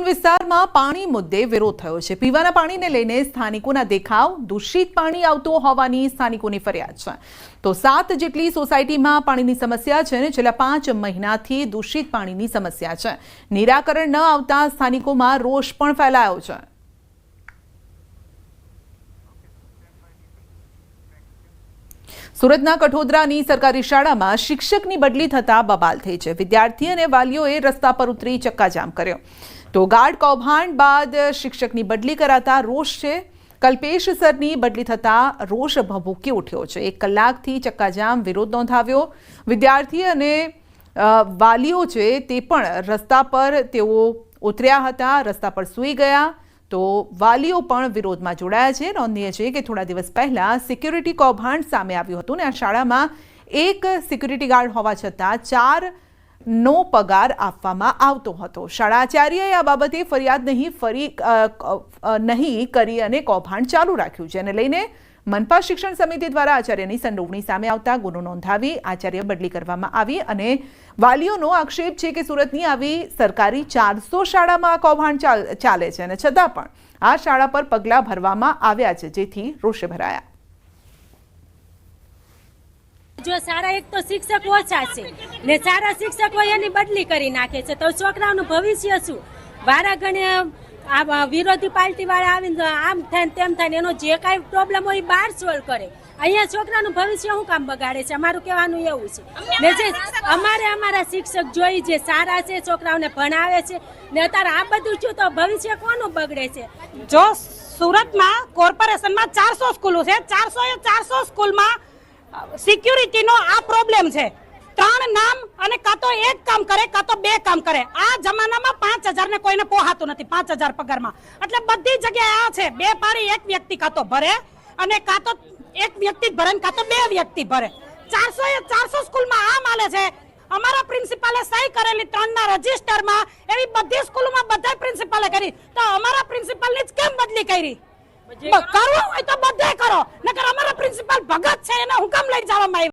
Zone વિસ્તારમાં પાણી મુદ્દે વિરોધ થયો છે। પીવાના પાણીને લઈને સ્થાનિકોના દેખાવ, દૂષિત પાણી આવતું હોવાની સ્થાનિકોની ફરિયાદ છે। તો 7 જેટલી સોસાયટીમાં પાણીની સમસ્યા છે અને છેલ્લા 5 મહિનાથી દૂષિત પાણીની સમસ્યા છે। નિરાકરણ ન આવતા સ્થાનિકોમાં રોષ પણ ફેલાયો છે। સુરતના કઠોદરાની સરકારી શાળામાં શિક્ષકની બદલી થતા બબાલ થઈ છે। વિદ્યાર્થી અને વાલીઓએ રસ્તા પર ઉતરી ચક્કાજામ કર્યો। તો ગાઢ કૌભાંડ બાદ શિક્ષકની બદલી કરાતા રોષ છે। કલ્પેશ સરની બદલી થતા રોષ ભભૂકી ઉઠ્યો છે। 1 કલાકથી ચક્કાજામ વિરોધ નોંધાવ્યો। વિદ્યાર્થી અને વાલીઓ છે તે પણ રસ્તા પર તેઓ ઉતર્યા હતા, રસ્તા પર સૂઈ ગયા। તો વાલીઓ પણ વિરોધમાં જોડાયા છે। નોંધનીય છે કે થોડા દિવસ પહેલા સિક્યુરિટી કૌભાંડ સામે આવ્યું હતું અને આ શાળામાં 1 સિક્યુરિટી ગાર્ડ હોવા છતાં 4નો પગાર આપવામાં આવતો હતો। શાળા આચાર્યએ આ બાબતે ફરિયાદ નહીં કરી અને કૌભાંડ ચાલુ રાખ્યું, જેને લઈને મનપા શિક્ષણ સમિતિ દ્વારા આચાર્યની સંડોવણી સામે આવતા ગુનો નોંધાવી આચાર્ય બદલી કરવામાં આવી। અને વાલીઓનો આક્ષેપ છે કે સુરતની આવી સરકારી 400 શાળામાં કૌભાંડ ચાલે છે અને છતાં પણ આ શાળા પર પગલાં ભરવામાં આવ્યા છે, જેથી રોષે ભરાયા। જો સારા એક તો શિક્ષક ઓછા છે ને સારા શિક્ષક હોય એની બદલી કરી નાખે છે, તો છોકરાઓનું ભવિષ્ય શું? વારા ઘણે આ વિરોધી પાર્ટી વાળા આવીને આમ થાય તેમ થાય, એનો જે કાંઈ પ્રોબ્લેમ હોય એ બહાર સોલ્વ કરે। અહીંયા છોકરાનું ભવિષ્ય શું કામ બગાડે છે? અમારું કહેવાનું એવું છે ને જે અમારા શિક્ષક જોઈ જે સારા છે, છોકરાઓને ભણાવે છે ને અત્યારે આ બધું શું તો ભવિષ્ય કોનું બગડે છે? જો સુરતમાં કોર્પોરેશનમાં 400 સ્કૂલો છે, 400 સ્કૂલમાં સિક્યુરિટીનો આ પ્રોબ્લેમ છે। 3 નામ અને કાં તો 1 કામ કરે કાં તો 2 કામ કરે। આ જમાનામાં 5000 ને કોઈને પોહાતું નથી, 5000 પગારમાં। એટલે બધી જગ્યાએ આ છે, 2 પાડી 1 વ્યક્તિ કાં તો ભરે અને કાં તો 1 વ્યક્તિ ભરે ને કાં તો 2 વ્યક્તિ ભરે। 400 સ્કૂલમાં આ માલે છે। અમારા પ્રિન્સિપાલે સહી કરેલી 3ના રજીસ્ટરમાં એવી બધી સ્કૂલોમાં બધા પ્રિન્સિપાલે કરી, તો અમારા પ્રિન્સિપાલની જ કેમ બદલી કરી? કરવું હોય તો બધે કરો, નકર અમારા પ્રિન્સિપાલ ભગત છે એને હું કામ લઈ જવામાં આવ્યા?